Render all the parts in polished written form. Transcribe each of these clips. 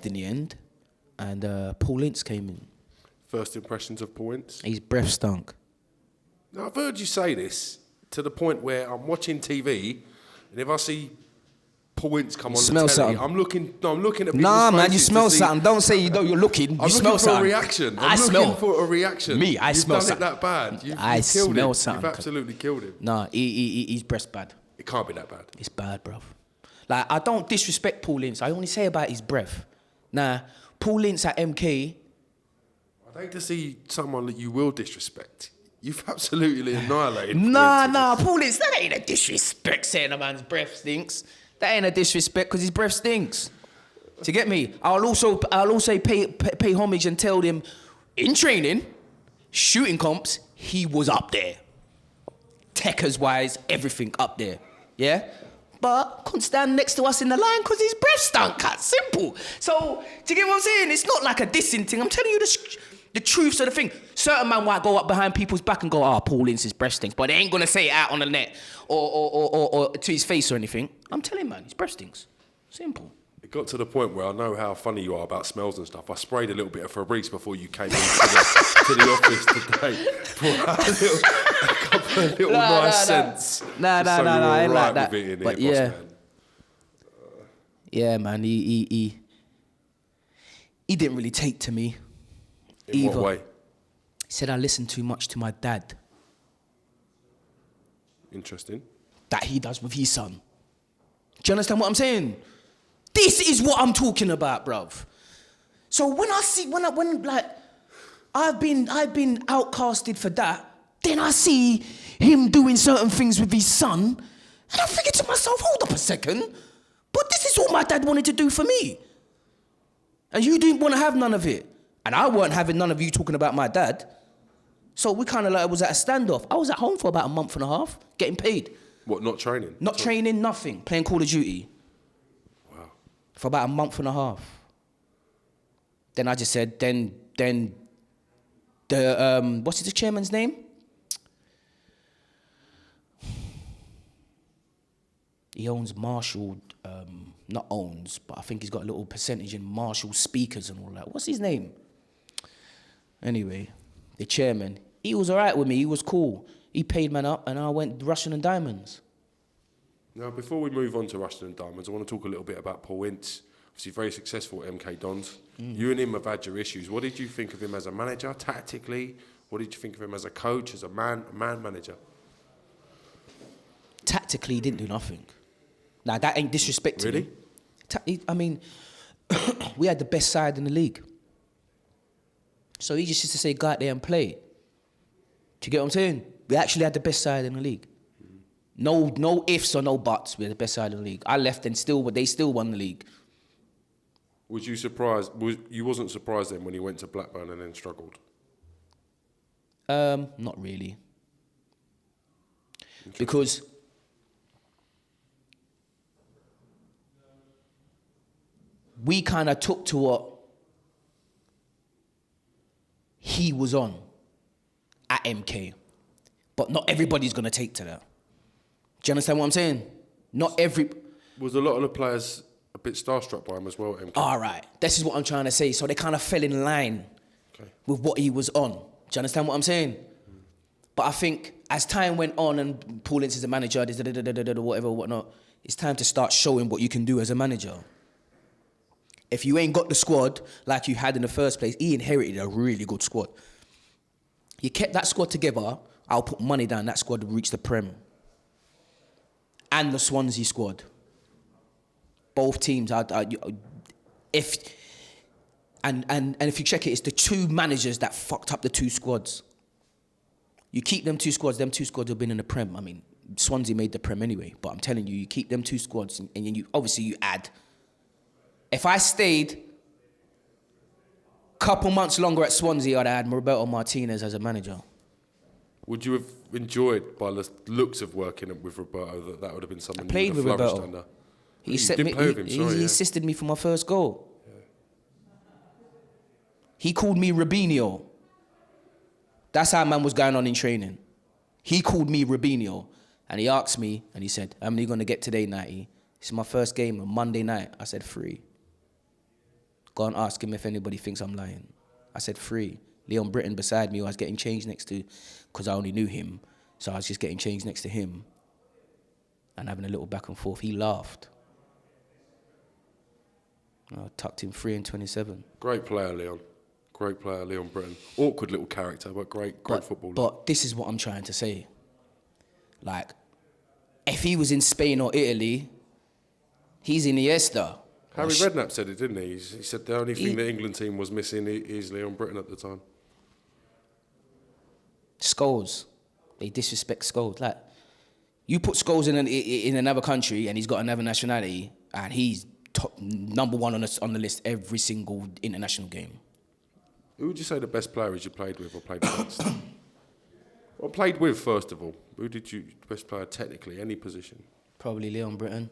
left in the end, and Paul Ince came in. First impressions of Paul Ince? His breath stunk. Now, I've heard you say this to the point where I'm watching TV, and if I see Paul Ince come on the telly, something. I'm looking at people's Nah, man, you faces smell to see- something. Don't say you're looking. I'm You smell looking for something. a reaction. I I'm smell. looking for a reaction. Me, I You've smell done something. it that bad. You've I killed smell him. something. You've absolutely killed him. Nah, he's breast bad. It can't be that bad. It's bad, bruv. Like, I don't disrespect Paul Ince. I only say about his breath. Nah, Paul Ince at MK. I'd hate to see someone that you will disrespect. You've absolutely annihilated. Nah, Paul Ince, that ain't a disrespect saying a man's breath stinks. That ain't a disrespect because his breath stinks. Do you get me? I'll also pay homage and tell him, in training, shooting comps, he was up there. Techers wise, everything up there. Yeah? But couldn't stand next to us in the line because his breath stunk. That's simple. So, do you get what I'm saying? It's not like a dissing thing. I'm telling you the truth of the thing. Certain man might go up behind people's back and go, Paul Ince's breath stinks, but they ain't gonna say it out on the net or to his face or anything. I'm telling you, man, his breath stinks. Simple. It got to the point where I know how funny you are about smells and stuff. I sprayed a little bit of Febreze before you came into to the office today. Brought out a couple of little nice scents. Nah, I ain't like that. With it in but here, yeah. boss man. Yeah, man, he didn't really take to me. In either. what way? He said I listened too much to my dad. Interesting. That he does with his son. Do you understand what I'm saying? This is what I'm talking about, bruv. So when I've been outcasted for that, then I see him doing certain things with his son, and I figure to myself, hold up a second, but this is what my dad wanted to do for me. And you didn't want to have none of it. And I weren't having none of you talking about my dad. So we kind of like was at a standoff. I was at home for about a month and a half, getting paid. What, not training? Not training, nothing. Playing Call of Duty. Wow. For about a month and a half. Then I just said, then the, what's the chairman's name? He owns Marshall, not owns, but I think he's got a little percentage in Marshall speakers and all that. What's his name? Anyway, the chairman, he was all right with me. He was cool. He paid man up and I went Russian and Diamonds. Now, before we move on to Russian and Diamonds, I want to talk a little bit about Paul Ince. Obviously, very successful at MK Dons. You and him have had your issues. What did you think of him as a manager, tactically? What did you think of him as a coach, as a man manager? Tactically, he didn't do nothing. Now, that ain't disrespecting Really? him. I mean, we had the best side in the league. So he just used to say, go out there and play. Do you get what I'm saying? We actually had the best side in the league. No ifs or no buts. We had the best side in the league. I left and they still won the league. Was you surprised? You wasn't surprised then when he went to Blackburn and then struggled? Not really. Because we kind of took to what he was on at MK. But not everybody's going to take to that. Do you understand what I'm saying? Not every... Was a lot of the players a bit starstruck by him as well at MK? All right. This is what I'm trying to say. So they kind of fell in line with what he was on. Do you understand what I'm saying? But I think as time went on and Paul Ince is a manager, whatever, whatnot, it's time to start showing what you can do as a manager. If you ain't got the squad like you had in the first place, he inherited a really good squad. You kept that squad together, I'll put money down that squad would reach the Prem. And the Swansea squad. Both teams, if you check it, it's the two managers that fucked up the two squads. You keep them two squads have been in the Prem. I mean, Swansea made the Prem anyway, but I'm telling you, you keep them two squads and you obviously you add. If I stayed a couple months longer at Swansea, I'd have had Roberto Martinez as a manager. Would you have enjoyed, by the looks of working with Roberto, that would have been something played you would have with flourished Roberto. under? He assisted me for my first goal. Yeah. He called me Robinho. That's how man was going on in training. He called me Robinho. And he asked me, and he said, how many are you going to get today, Nighty? This is my first game on Monday night. I said 3. Go and ask him if anybody thinks I'm lying. I said 3. Leon Britton beside me, who I was getting changed next to, because I only knew him. So I was just getting changed next to him and having a little back and forth. He laughed. I tucked him 3 and 27. Great player, Leon. Great player, Leon Britton. Awkward little character, but great footballer. But this is what I'm trying to say. Like, if he was in Spain or Italy, he's Iniesta. Harry Redknapp said it, didn't he? He said the only thing the England team was missing is Leon Britton at the time. Scholes. They disrespect Scholes. Like, you put Scholes in another country and he's got another nationality and he's number 1 on the list every single international game. Who would you say the best player is you played with or played against? Well, played with, first of all. Who did you, best player technically, any position? Probably Leon Britton.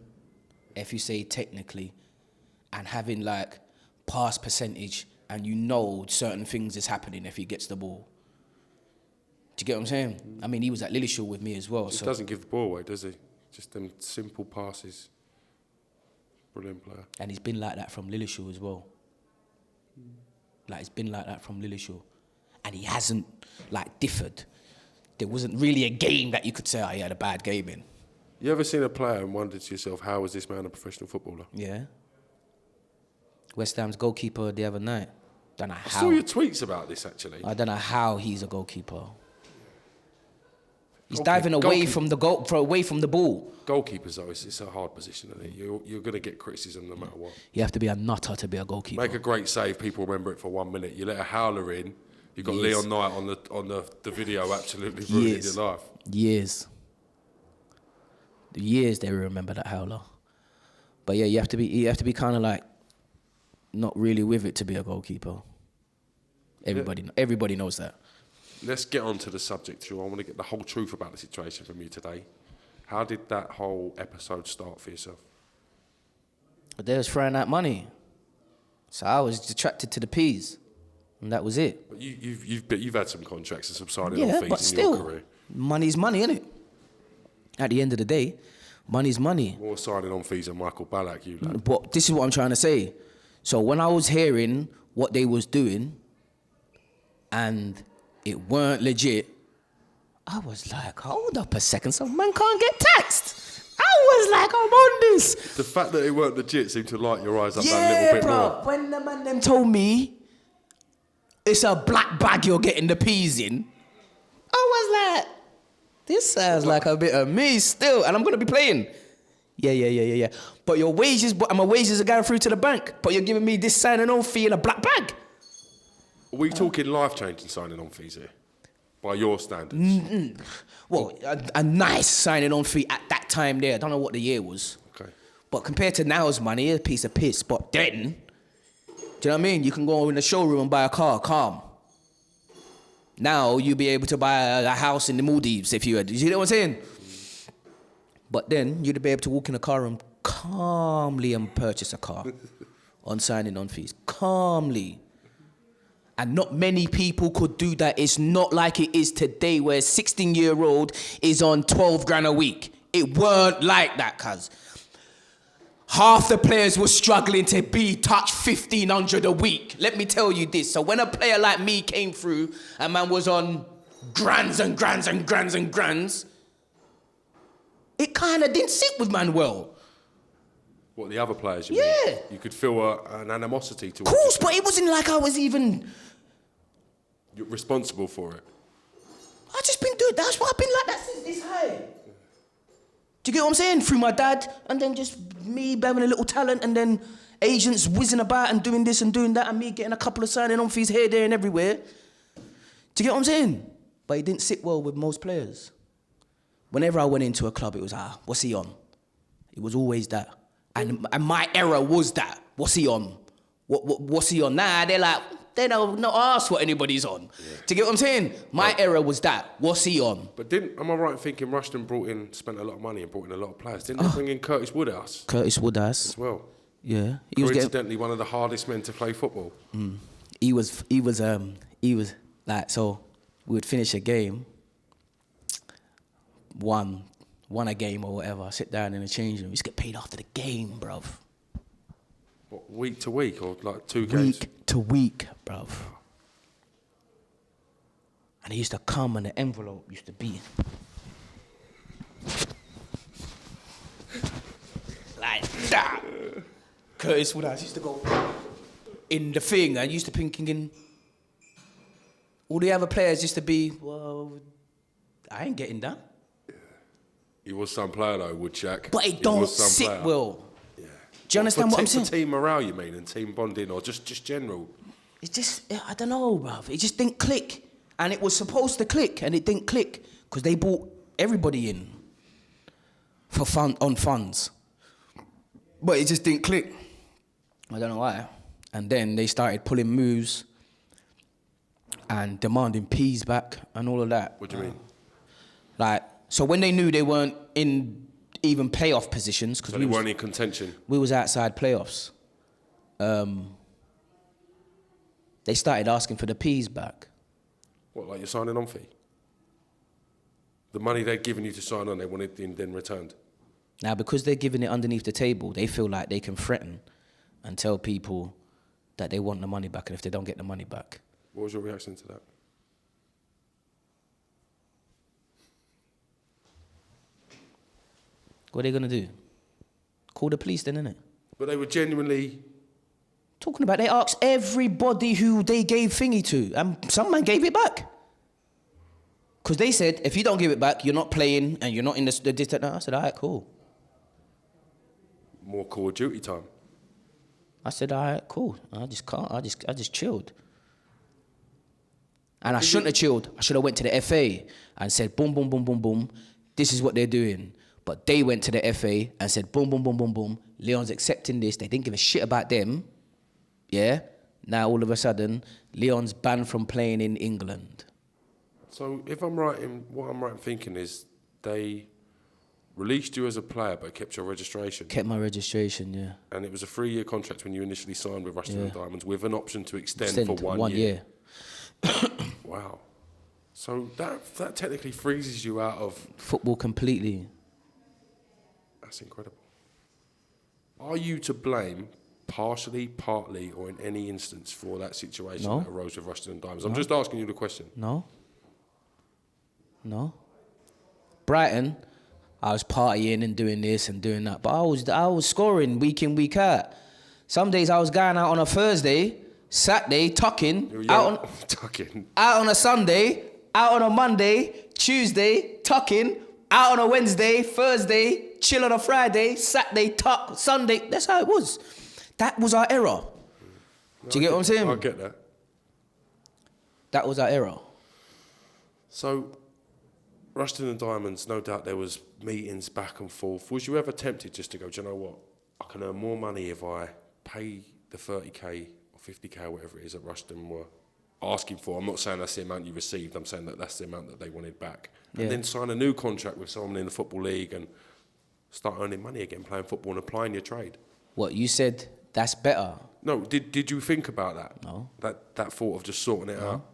If you say technically, and having like pass percentage, and you know certain things is happening if he gets the ball. Do you get what I'm saying? I mean, he was at Lillishall with me as well. He doesn't give the ball away, does he? Just them simple passes. Brilliant player. And he's been like that from Lillishall as well. Like, he's been like that from Lillishall. And he hasn't, like, differed. There wasn't really a game that you could say, oh, he had a bad game in. You ever seen a player and wondered to yourself, how is this man a professional footballer? Yeah. West Ham's goalkeeper the other night. Don't know how. I saw your tweets about this, actually. I don't know how he's a goalkeeper. He's diving away from the goal, away from the ball. Goalkeepers, though, it's a hard position, isn't it? You're going to get criticism no matter what. You have to be a nutter to be a goalkeeper. Make a great save, people remember it for 1 minute. You let a howler in, you've got Leon Knight on the video absolutely ruining your life. Years they remember that howler. But yeah, you have to be kind of like not really with it to be a goalkeeper. Everybody knows that. Let's get on to the subject, Drew. I want to get the whole truth about the situation from you today. How did that whole episode start for yourself? They was throwing out money. So I was attracted to the peas. And that was it. But you've had some contracts and some signing on fees in your career. Money's money, innit? At the end of the day, money's money. More signing on fees than Michael Ballack, you lad. But this is what I'm trying to say. So when I was hearing what they was doing and it weren't legit, I was like, hold up a second, some man can't get taxed. I was like, I'm on this. The fact that it weren't legit seemed to light your eyes up that little bit more. When the man them told me it's a black bag you're getting the peas in, I was like, this sounds like a bit of me still, and I'm gonna be playing. Yeah. But your wages, my wages are going through to the bank, but you're giving me this signing on fee in a black bag. Are we talking life-changing signing on fees here? By your standards? Well, a nice signing on fee at that time there. I don't know what the year was. Okay. But compared to now's money, it's a piece of piss. But then, do you know what I mean? You can go in the showroom and buy a car, calm. Now you'll be able to buy a house in the Maldives if you had. You know what I'm saying? But then you'd be able to walk in a car and calmly and purchase a car on signing on fees. Calmly. And not many people could do that. It's not like it is today where a 16-year-old is on 12 grand a week. It weren't like that, cuz. Half the players were struggling to touch 1,500 a week. Let me tell you this. So when a player like me came through and man was on grands and grands and grands and grands, it kind of didn't sit with man well. What, the other players, you mean? You could feel an animosity towards Of course, but it wasn't like I was even... You're responsible for it. I just been doing... That's why I've been like that since this high. Do you get what I'm saying? Through my dad, and then just me having a little talent, and then agents whizzing about and doing this and doing that, and me getting a couple of signing on fees here, there, and everywhere. Do you get what I'm saying? But it didn't sit well with most players. Whenever I went into a club, it was, what's he on? It was always that. And my era was that. What's he on? What's he on? Nah, they're like, they don't not ask what anybody's on. Yeah. Do you get what I'm saying? My era was that. What's he on? But am I right in thinking Rushden spent a lot of money and brought in a lot of players? Didn't they bring in Curtis Woodhouse? Curtis Woodhouse. As well. Yeah. Coincidentally, one of the hardest men to play football. He was like, so we would finish a game, won a game or whatever, sit down in the change room. We used to get paid after the game, bruv. What, week to week or like 2 games? Week to week, bruv. And he used to come and the envelope used to be like that. Curtis Woodhouse used to go in the thing. I used to thinking, all the other players used to be, well, I ain't getting that. He was some player though, Woodchuck. But it don't sit well. Yeah. Do you understand what I'm saying? For team morale, you mean, and team bonding, or just general? It's just, I don't know, bruv. It just didn't click. And it was supposed to click, and it didn't click because they brought everybody in for funds. But it just didn't click. I don't know why. And then they started pulling moves and demanding P's back and all of that. What do you mean? Like, so when they knew they weren't in even playoff positions, because they weren't in contention. We was outside playoffs. They started asking for the P's back. What, like your signing on fee? The money they'd given you to sign on, they wanted it then returned? Now, because they're giving it underneath the table, they feel like they can threaten and tell people that they want the money back, and if they don't get the money back. What was your reaction to that? What are they going to do? Call the police then, innit? But they were genuinely... Talking about, they asked everybody who they gave thingy to, and some man gave it back. Because they said, if you don't give it back, you're not playing, and you're not in the distance. I said, all right, cool. More Call of Duty time. I said, all right, cool. I just chilled. And I shouldn't have chilled. I should have went to the FA and said, boom, boom, boom, boom, boom. This is what they're doing. But they went to the FA and said, boom, boom, boom, boom, boom. Leon's accepting this. They didn't give a shit about them. Yeah? Now, all of a sudden, Leon's banned from playing in England. So, if I'm right in what I'm right in thinking is they released you as a player but kept your registration. Kept my registration, yeah. And it was a 3-year contract when you initially signed with Rushden and Diamonds with an option to extend for 1 year. Wow. So that technically freezes you out of... Football completely. That's incredible. Are you to blame partially, partly, or in any instance for that situation that arose with Rushden and Diamonds? I'm just asking you the question. No. Brighton, I was partying and doing this and doing that, but I was scoring week in, week out. Some days I was going out on a Thursday, Saturday, tucking, out on a Sunday, out on a Monday, Tuesday, tucking, out on a Wednesday, Thursday, chill on a Friday, Saturday, tuck, Sunday. That's how it was. That was our era. Do you get what I'm saying? I get that. That was our era. So, Rushden and Diamonds, no doubt there was meetings back and forth. Was you ever tempted just to go, do you know what? I can earn more money if I pay the 30k or 50k or whatever it is that Rushden were asking for. I'm not saying that's the amount you received. I'm saying that that's the amount that they wanted back. And then sign a new contract with someone in the Football League and start earning money again, playing football and applying your trade. What, you said that's better? No, did you think about that? No. That thought of just sorting it out?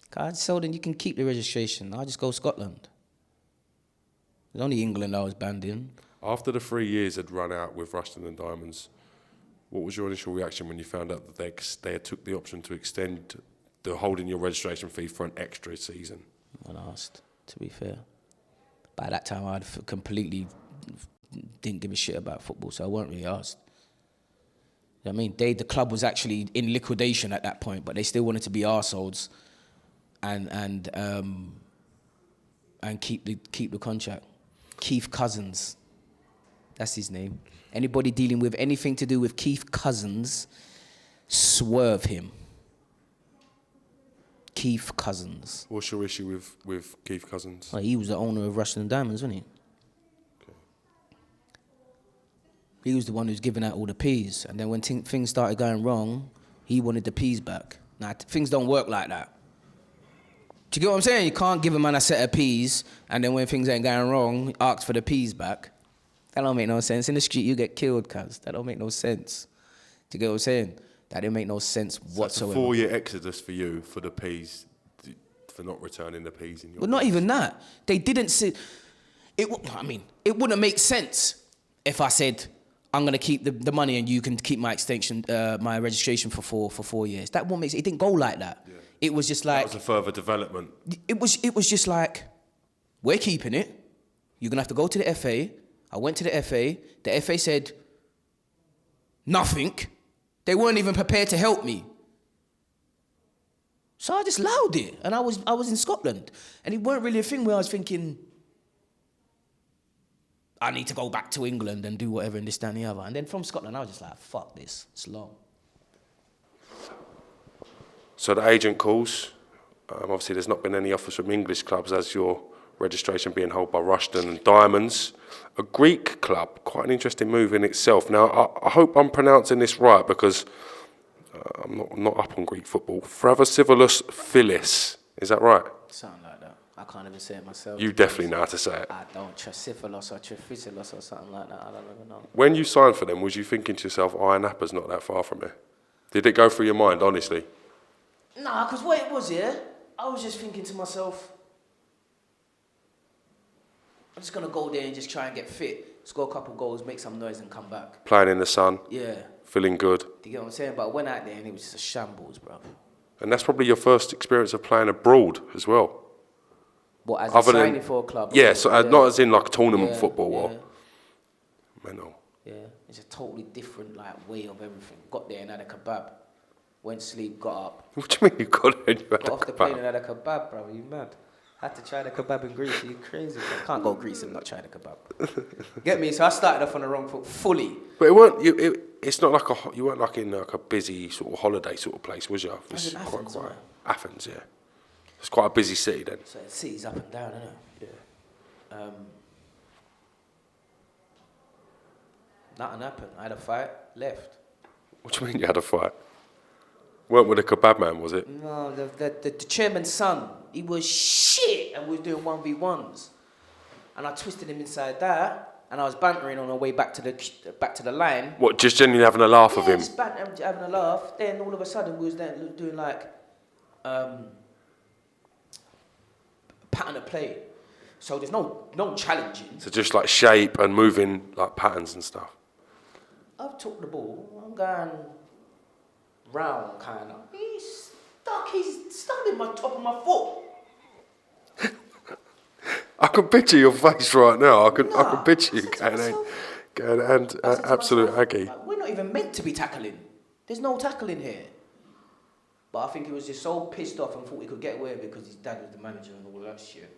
God, so then you can keep the registration. I'll just go Scotland. It's only England I was banned in. After the 3 years had run out with Rushden and Diamonds, what was your initial reaction when you found out that they took the option to extend the holding your registration fee for an extra season? I asked, to be fair. By that time, I'd completely didn't give a shit about football, so I weren't really asked. You know what I mean? The club was actually in liquidation at that point, but they still wanted to be arseholes and keep the contract. Keith Cousins, that's his name. Anybody dealing with anything to do with Keith Cousins, swerve him. Keith Cousins. What's your issue with Keith Cousins? Well, he was the owner of Rushden and Diamonds, wasn't he? Okay. He was the one who's giving out all the P's. And then when things started going wrong, he wanted the P's back. Now, things don't work like that. Do you get what I'm saying? You can't give a man a set of P's, and then when things ain't going wrong, ask for the P's back. That don't make no sense. In the street, you get killed, cuz. That don't make no sense. Do you get what I'm saying? That didn't make no sense whatsoever. It's a 4-year exodus for you, for the P's, for not returning the P's in your... Well, not even that. They didn't say... it wouldn't make sense if I said, I'm gonna keep the money and you can keep my extension, my registration for 4 years. That won't make it didn't go like that. Yeah. It was just like that was a further development. It was just like, we're keeping it. You're gonna have to go to the FA. I went to the FA. The FA said nothing. They weren't even prepared to help me. So I just allowed it, and I was in Scotland, and it weren't really a thing where I was thinking, I need to go back to England and do whatever and this, that, and the other. And then from Scotland, I was just like, fuck this, it's long. So the agent calls. Obviously, there's not been any offers from English clubs as your registration being held by Rushden and Diamonds. A Greek club, quite an interesting move in itself. Now, I hope I'm pronouncing this right because I'm not up on Greek football. Thravossivolos Philis, is that right? Something like that. I can't even say it myself. You definitely know how to say it. I don't. Trasifilos or Trifisilos or something like that. I don't even know. When you signed for them, was you thinking to yourself, Ayia Napa's not that far from here? Did it go through your mind, honestly? Nah, because what it was, yeah, I was just thinking to myself, I'm just going to go there and just try and get fit, score a couple goals, make some noise and come back. Playing in the sun. Yeah. Feeling good. Do you get what I'm saying? But I went out there and it was just a shambles, bro. And that's probably your first experience of playing abroad as well. What, as a signing for a club? Yeah, so not as in like tournament football or... Mental. Yeah, it's a totally different like way of everything. Got there and had a kebab. Went to sleep, got up. What do you mean you got there and you had a kebab? Got off the plane and had a kebab, bro. You mad? Had to try the kebab in Greece. Are you crazy, bro? Can't go Greece and not try the kebab. Get me? So I started off on the wrong foot fully. But it weren't. It's not like you weren't like in like a busy sort of holiday sort of place, was you? It was Athens, quite quiet. Athens, yeah. It's quite a busy city then. So the city's up and down, isn't it? Yeah. Nothing happened. I had a fight, left. What do you mean you had a fight? Weren't with a kebab man, was it? No, the chairman's son, he was shit and we was doing 1v1s. And I twisted him inside that and I was bantering on our way back to the line. What, just genuinely having a laugh of him? Just having a laugh. Then all of a sudden we was there doing like pattern of play. So there's no challenging. So just like shape and moving like patterns and stuff. I've took the ball, I'm going round kind of. He's stuck in my top of my foot. I can picture your face right now. I can picture you going and absolute aggie. Like, we're not even meant to be tackling. There's no tackling here. But I think he was just so pissed off and thought he could get away with it because his dad was the manager and all that shit.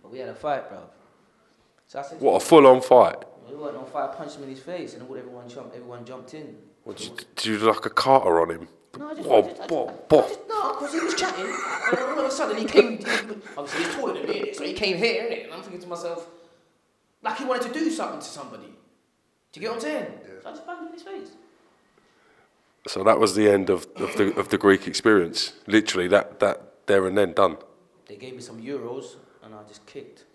But we had a fight, bro. So I said, what, a full-on fight? It wasn't no fight. I punched him in his face and everyone jumped in. What, did you do like a Carter on him? No, I just no, because he was chatting, and all of a sudden he came. Obviously, he's taller than me, so he came here, innit? And I'm thinking to myself, like he wanted to do something to somebody. Do you get what I'm saying? Yeah. So I just banged him in his face. So that was the end of the Greek experience. Literally, that there and then done. They gave me some euros, and I just kicked.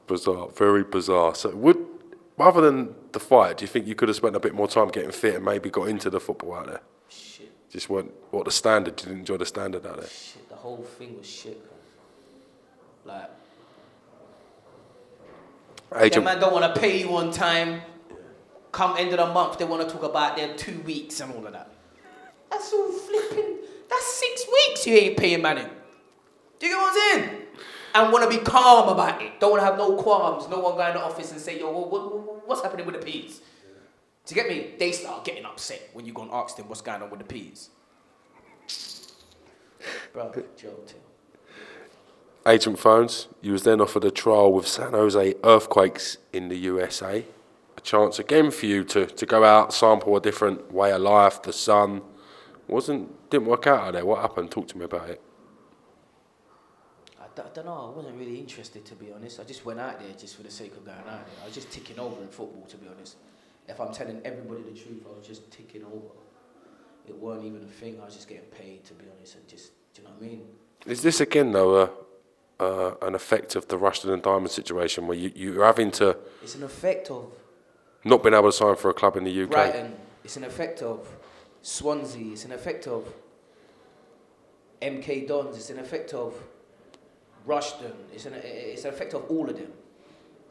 Bizarre, very bizarre. So other than the fight, do you think you could have spent a bit more time getting fit and maybe got into the football out there? Shit. Just weren't the standard? You didn't enjoy the standard out there? Shit, the whole thing was shit. Like, Agent, man don't want to pay you on time. Come end of the month, they want to talk about their 2 weeks and all of that. That's all flipping. That's 6 weeks you ain't paying money. Do you get what I'm saying? And want to be calm about it. Don't want to have no qualms. No one go in the office and say, yo, what's happening with the peas? Do you get me? They start getting upset when you go and ask them what's going on with the peas. Bro, joke too. Agent phones. You was then offered a trial with San Jose Earthquakes in the USA. A chance again for you to go out, sample a different way of life, the sun. Didn't work out there. What happened? Talk to me about it. I don't know, I wasn't really interested, to be honest. I just went out there just for the sake of going out there. I was just ticking over in football, to be honest. If I'm telling everybody the truth, I was just ticking over. It weren't even a thing, I was just getting paid, to be honest, and just, do you know what I mean? Is this again, though, an effect of the Rushden and Diamond situation where you're having to... It's an effect of... Not being able to sign for a club in the UK? Brighton, it's an effect of Swansea, it's an effect of MK Dons, it's an effect of Rushden, it's an effect of all of them.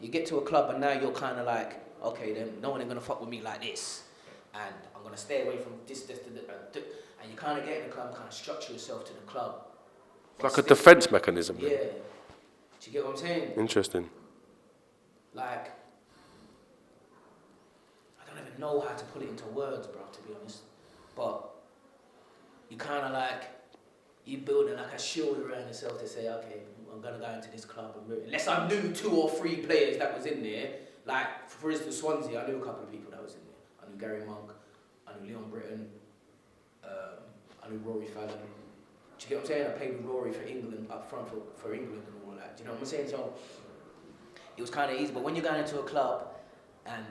You get to a club and now you're kind of like, okay, then no one ain't gonna fuck with me like this, and I'm gonna stay away from this, and you kind of get in the club, kind of structure yourself to the club. It's like a defence mechanism. Yeah. Do you get what I'm saying? Interesting. Like, I don't even know how to put it into words, bro, to be honest. But you kind of like, you building like a shield around yourself to say, okay, I'm gonna go into this club, and unless I knew 2 or 3 players that was in there. Like, for instance, Swansea, I knew a couple of people that was in there. I knew Gary Monk, I knew Leon Britton, I knew Rory Fallon. Do you get what I'm saying? I played with Rory for England, up front for England and all that. Do you know what I'm saying? So it was kind of easy. But when you're going into a club and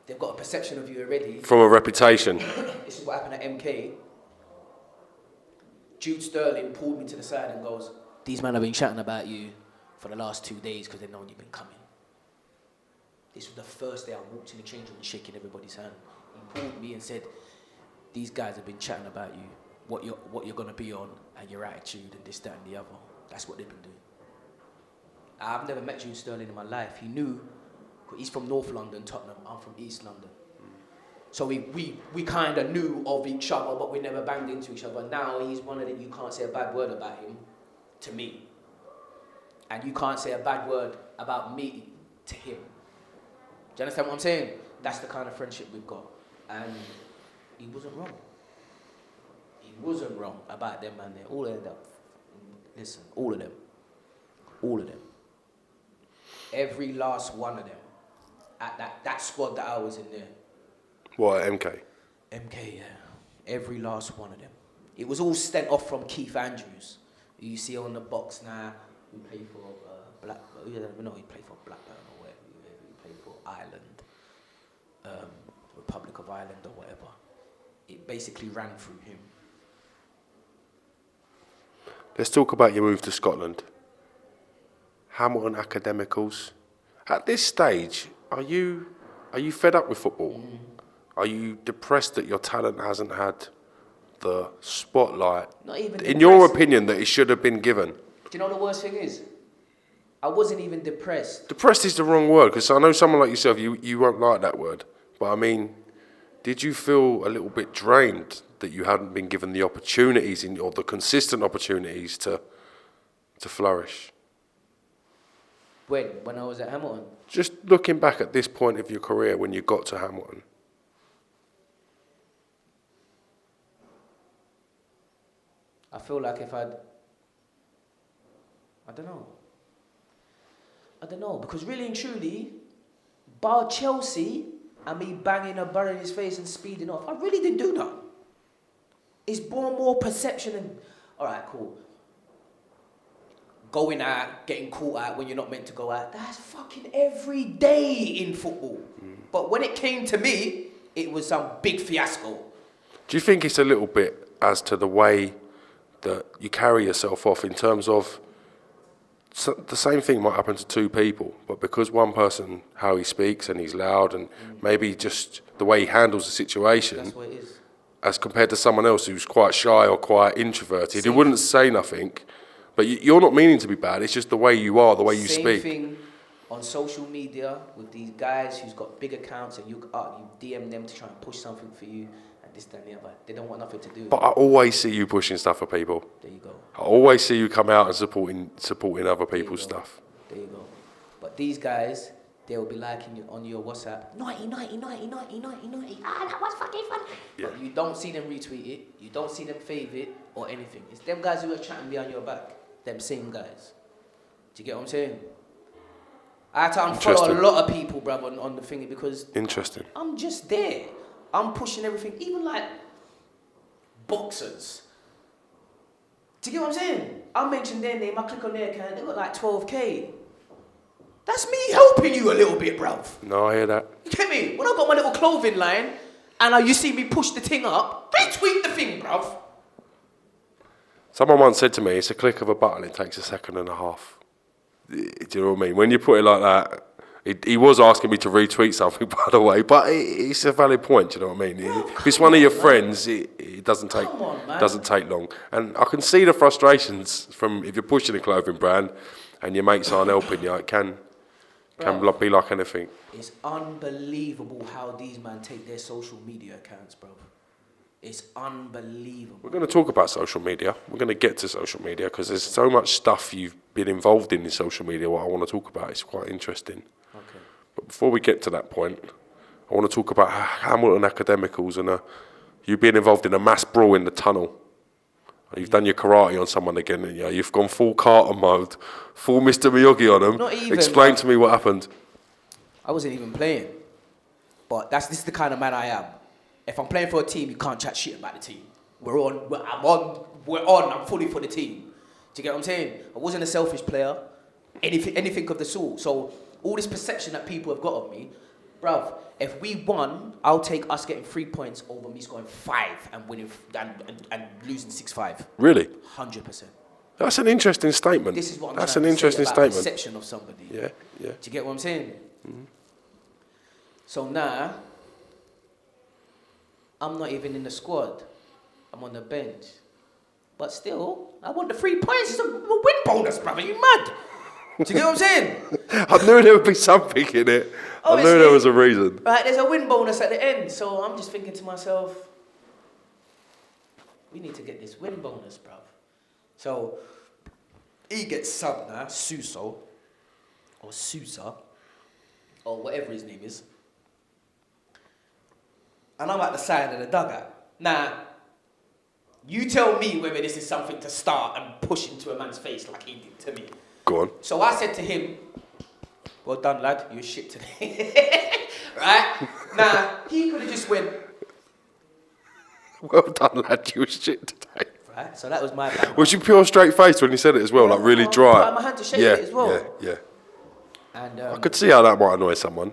they've got a perception of you already. From a reputation. This is what happened at MK. Jude Sterling pulled me to the side and goes, these men have been chatting about you for the last 2 days because they've known you've been coming. This was the first day I walked in the change room shaking everybody's hand. He pulled me and said, these guys have been chatting about you, what you're going to be on, and your attitude, and this, that, and the other. That's what they've been doing. I've never met Jude Sterling in my life. He knew, he's from North London, Tottenham. I'm from East London. So we kind of knew of each other, but we never banged into each other. Now he's one of the, you can't say a bad word about him to me. And you can't say a bad word about me to him. Do you understand what I'm saying? That's the kind of friendship we've got. And he wasn't wrong. He wasn't wrong about them, man. They all ended up, listen, all of them. All of them. Every last one of them. At that squad that I was in there. What, MK? MK, yeah. Every last one of them. It was all sent off from Keith Andrews, who you see on the box now, who played for Blackburn. He played for Blackburn or whatever. He played for Ireland, Republic of Ireland or whatever. It basically ran through him. Let's talk about your move to Scotland. Hamilton Academicals. At this stage, are you fed up with football? Are you depressed that your talent hasn't had the spotlight, Not even in depressed. your opinion, that it should have been given? Do you know the worst thing is? I wasn't even depressed. Depressed is the wrong word, because I know someone like yourself, you won't like that word. But I mean, did you feel a little bit drained that you hadn't been given the opportunities or the consistent opportunities to flourish? When I was at Hamilton? Just looking back at this point of your career when you got to Hamilton. I feel like if I don't know, because really and truly, bar Chelsea and me banging a bar in his face and speeding off, I really didn't do that. It's more perception and, all right, cool. Going out, getting caught out when you're not meant to go out, that's fucking every day in football. But when it came to me, it was some big fiasco. Do you think it's a little bit as to the way that you carry yourself off in terms of the same thing might happen to 2 people, but because one person, how he speaks and he's loud and maybe just the way he handles the situation, That's what it is. as compared to someone else who's quite shy or quite introverted, he wouldn't say nothing, but you're not meaning to be bad, it's just the way you are, the way you speak. Same thing on social media with these guys who's got big accounts and you DM them to try and push something for you. This, that, and the other. They don't want nothing to do with But I always see you pushing stuff for people. There you go. I always see you come out and supporting other people's stuff. There you go. But these guys, they'll be liking you on your WhatsApp. 90. Ah, that was fucking fun. Yeah. But you don't see them retweet it. You don't see them fave it or anything. It's them guys who are chatting behind your back. Them same guys. Do you get what I'm saying? I had to unfollow a lot of people, bruv, on the thingy because Interesting. I'm just there. I'm pushing everything, even like boxers. Do you get what I'm saying? I mentioned their name, I click on their account, they got like 12k. That's me helping you a little bit, bruv. No, I hear that. You get me? When I got my little clothing line, and you see me push the thing up, retweet the thing, bruv. Someone once said to me, it's a click of a button, it takes 1.5 seconds. Do you know what I mean? When you put it like that, he was asking me to retweet something, by the way, but it's a valid point. Do you know what I mean? If it's one of your friends, it doesn't take long. And I can see the frustrations from if you're pushing a clothing brand and your mates aren't helping you. It can Can Bro. be like anything. It's unbelievable how these men take their social media accounts, bro. It's unbelievable. We're going to talk about social media. We're going to get to social media because there's so much stuff you've been involved in social media. What I want to talk about is quite interesting. Okay. But before we get to that point, I want to talk about Hamilton Academicals and you being involved in a mass brawl in the tunnel. You've done your karate on someone again, and you've gone full Carter mode, full Mr. Miyagi on them. Not even, Explain to me what happened. I wasn't even playing. But this is the kind of man I am. If I'm playing for a team, you can't chat shit about the team. I'm fully for the team. Do you get what I'm saying? I wasn't a selfish player, anything of the sort. So all this perception that people have got of me, bruv, if we won, I'll take us getting 3 points over me scoring 5 and winning and losing 6-5. Really? 100%. That's an interesting statement. This is what I'm That's trying an to interesting say about statement. perception of somebody. Yeah. Do you get what I'm saying? Mm-hmm. So now, I'm not even in the squad. I'm on the bench. But still, I want the 3 points. It's a win bonus, brother. You mad? Do you get what I'm saying? I knew there would be something in it. I knew there was a reason. Right, there's a win bonus at the end. So I'm just thinking to myself, we need to get this win bonus, bruv. So he gets subbed now, Suso, or Sousa, or whatever his name is. And I'm at the side of the dugout. Now, you tell me whether this is something to start and push into a man's face like he did to me. Go on. So I said to him, well done, lad, you're shit today. Right? Now, he could have just went, well done, lad, you were shit today. right? So that was my bad. Was you pure straight faced when you said it as well, like really dry? I put my hand to shake it as well. Yeah. And, I could see how that might annoy someone.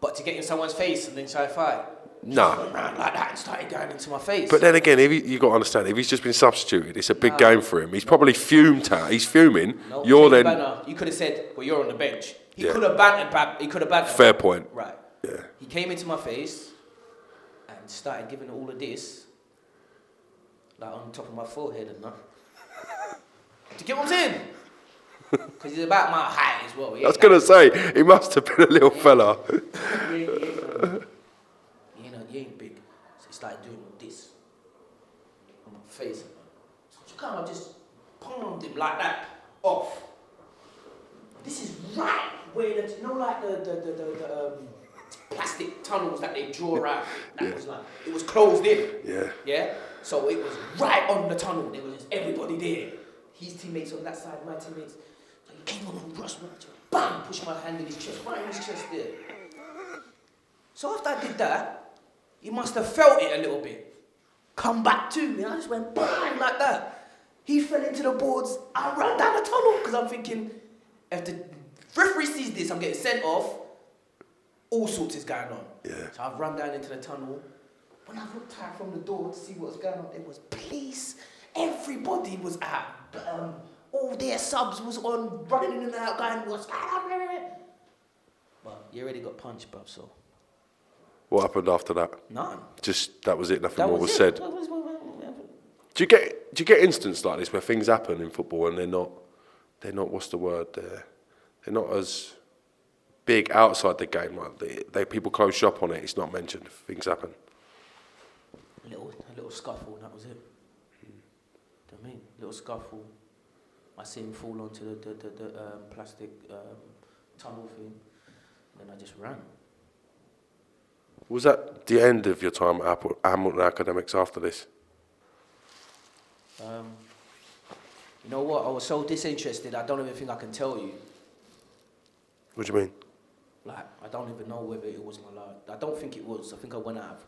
but to get in someone's face and then try to fight. No. Went round like that and started going into my face. But then again, you got to understand, if he's just been substituted, it's a big game for him. He's probably fumed out. He's fuming. No, You're then. Banner, you could have said, well, you're on the bench. He Yeah. could have bantered back. He could have bantered. Fair point. Right. Yeah. He came into my face and started giving all of this, like on top of my forehead and that. Do you get what I'm saying? Because he's about my height as well. I was going to say, he must have been a little fella. He ain't big. So he started doing all this on my face. So you kind of just palmed him like that off. This is right where the, like the plastic tunnels that they draw out. That was like, it was closed in. Yeah. Yeah? So it was right on the tunnel. There was just everybody there. His teammates on that side, my teammates. So he came on and rushed me, bam, pushed my hand in his chest, right in his chest there. So after I did that, he must have felt it a little bit. Come back to me. I just went bang like that. He fell into the boards. I ran down the tunnel because I'm thinking, if the referee sees this, I'm getting sent off. All sorts is going on. Yeah. So I've run down into the tunnel. When I looked out from the door to see what was going on, there was police. Everybody was out. All their subs was on, running in and out, going, what's going on? But you already got punched, bruv, so. What happened after that? None. Just, that was it, nothing That more was was it. said. That was- Do you get instances like this where things happen in football and they're not what's the word there? They're not as big outside the game. Like they people close shop on it. It's not mentioned. Things happen. A little scuffle, and that was it. Do you know what I mean? Little scuffle. I see him fall onto the plastic tunnel thing, and then I just ran. Was that the end of your time at Hamilton Academics after this? You know what? I was so disinterested. I don't even think I can tell you. What do you mean? Like, I don't even know whether it was my life. I don't think it was. I think I went out.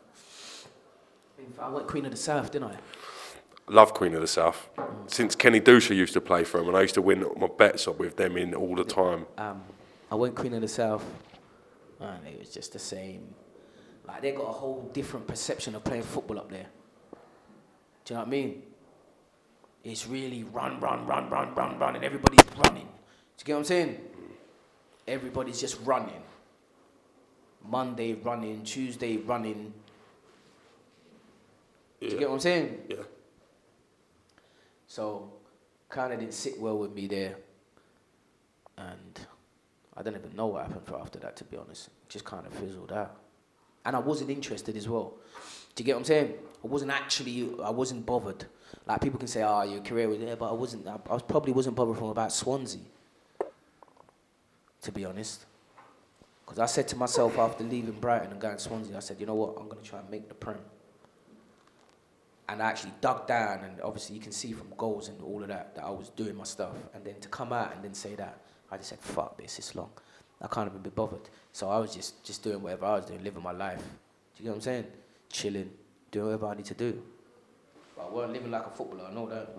I went Queen of the South, didn't I? Love Queen of the South. Since Kenny Dusha used to play for him, and I used to win my bets up with them in all the time. I went Queen of the South, and it was just the same. Like, they got a whole different perception of playing football up there. Do you know what I mean? It's really run, and everybody's running. Do you get what I'm saying? Everybody's just running. Monday running, Tuesday running. Do you get what I'm saying? Yeah. So, kind of didn't sit well with me there. And I don't even know what happened for after that, to be honest. It just kind of fizzled out. And I wasn't interested as well. Do you get what I'm saying? I wasn't bothered. Like, people can say, oh, your career was there, but I probably wasn't bothered from about Swansea, to be honest. Because I said to myself after leaving Brighton and going to Swansea, I said, you know what, I'm going to try and make the Prem. And I actually dug down, and obviously you can see from goals and all of that I was doing my stuff. And then to come out and then say that, I just said, fuck this, it's long. I can't even be bothered. So I was just doing whatever I was doing, living my life. Do you get what I'm saying? Chilling, doing whatever I need to do. But I weren't living like a footballer, I know that.